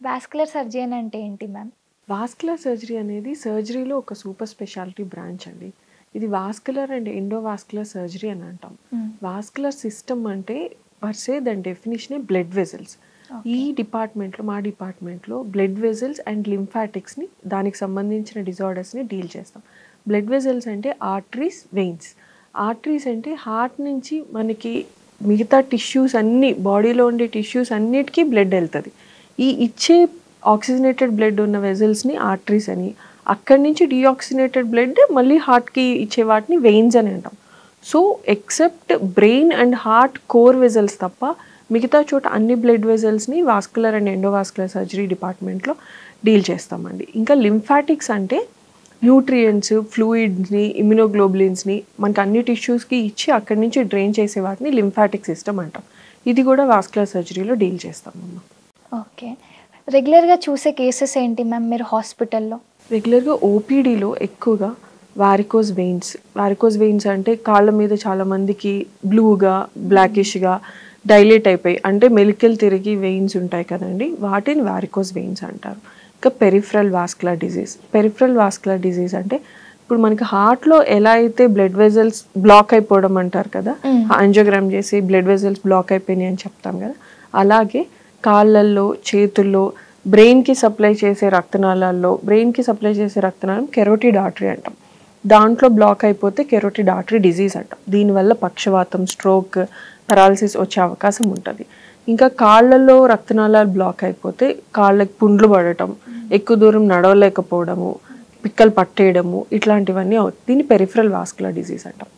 Vascular surgeon అంటే ఏంటి ma'am? Vascular surgery అనేది సర్జరీలో ఒక సూపర్ స్పెషాలిటీ బ్రాంచ్ అండి. ఇది వాస్కులర్ అండ్ ఎండోవాస్కులర్ సర్జరీ అని అంటాం. వాస్కులర్ సిస్టమ్ అంటే పర్సే దాని డెఫినిషనే బ్లడ్ వెజల్స్. ఈ డిపార్ట్మెంట్లో మా డిపార్ట్మెంట్లో బ్లడ్ వెజల్స్ అండ్ లింఫాటిక్స్ని దానికి సంబంధించిన డిజార్డర్స్ని డీల్ చేస్తాం. బ్లడ్ వెజల్స్ అంటే ఆర్టరీస్, వెయిన్స్. ఆర్టరీస్ అంటే హార్ట్ నుంచి మనకి మిగతా టిష్యూస్ అన్నీ బాడీలో ఉండే టిష్యూస్ అన్నిటికీ బ్లడ్ వెళ్తుంది. ఈ ఇచ్చే ఆక్సిజనేటెడ్ బ్లడ్ ఉన్న వెజల్స్ని ఆర్టరీస్ అని, అక్కడి నుంచి డీఆక్సిజనేటెడ్ బ్లడ్ మళ్ళీ హార్ట్కి ఇచ్చే వాటిని వెయిన్స్ అని అంటాం. So except brain and heart core vessels తప్ప మిగతా చోట అన్ని బ్లడ్ వెజల్స్ని వాస్కులర్ అండ్ ఎండోవాస్కులర్ సర్జరీ డిపార్ట్మెంట్లో డీల్ చేస్తామండి. ఇంకా లింఫాటిక్స్ అంటే న్యూట్రియంట్స్, ఫ్లూయిడ్స్ని, ఇమ్యునోగ్లోబులిన్స్ని మనకి అన్ని టిష్యూస్కి ఇచ్చి అక్కడి నుంచి డ్రైన్ చేసే వాటిని లింఫాటిక్ సిస్టమ్ అంటాం. ఇది కూడా వాస్కులర్ సర్జరీలో డీల్ చేస్తామమ్మా. ఓకే. రెగ్యులర్గా చూసే కేసెస్ ఏంటి మ్యామ్ మీరు హాస్పిటల్లో? రెగ్యులర్గా ఓపీడీలో ఎక్కువగా వారికోజ్ వెయిన్స్ అంటే కాళ్ళ మీద చాలామందికి బ్లూగా, బ్లాకిష్గా డైలేట్ అయిపోయి అంటే మెలికలు తిరిగి వెయిన్స్ ఉంటాయి కదండి, వాటిని వారికోజ్ వెయిన్స్ అంటారు. ఇంకా పెరిఫరల్ వాస్కులర్ డిజీజ్ అంటే ఇప్పుడు మనకి హార్ట్లో ఎలా అయితే బ్లడ్ వెజల్స్ బ్లాక్ అయిపోవడం అంటారు కదా, యాంజియోగ్రామ్ చేసి బ్లడ్ వెజల్స్ బ్లాక్ అయిపోయినాయి అని చెప్తాం కదా, అలాగే కాళ్ళల్లో, చేతుల్లో బ్రెయిన్కి సప్లై చేసే రక్తనాళం కెరోటిడ్ ఆర్టరీ అంటాం. దాంట్లో బ్లాక్ అయిపోతే కెరోటిడ్ ఆర్టరీ డిజీజ్ అంటాం. దీనివల్ల పక్షవాతం, స్ట్రోక్, పెరాలసిస్ వచ్చే అవకాశం ఉంటుంది. ఇంకా కాళ్ళల్లో రక్తనాళాలు బ్లాక్ అయిపోతే కాళ్ళకి పుండ్లు పడటం, ఎక్కువ దూరం నడవలేకపోవడము, పిక్కలు పట్టేయడము, ఇట్లాంటివన్నీ అవుతుంది. దీన్ని పెరిఫరల్ వాస్కులర్ డిజీజ్ అంటాం.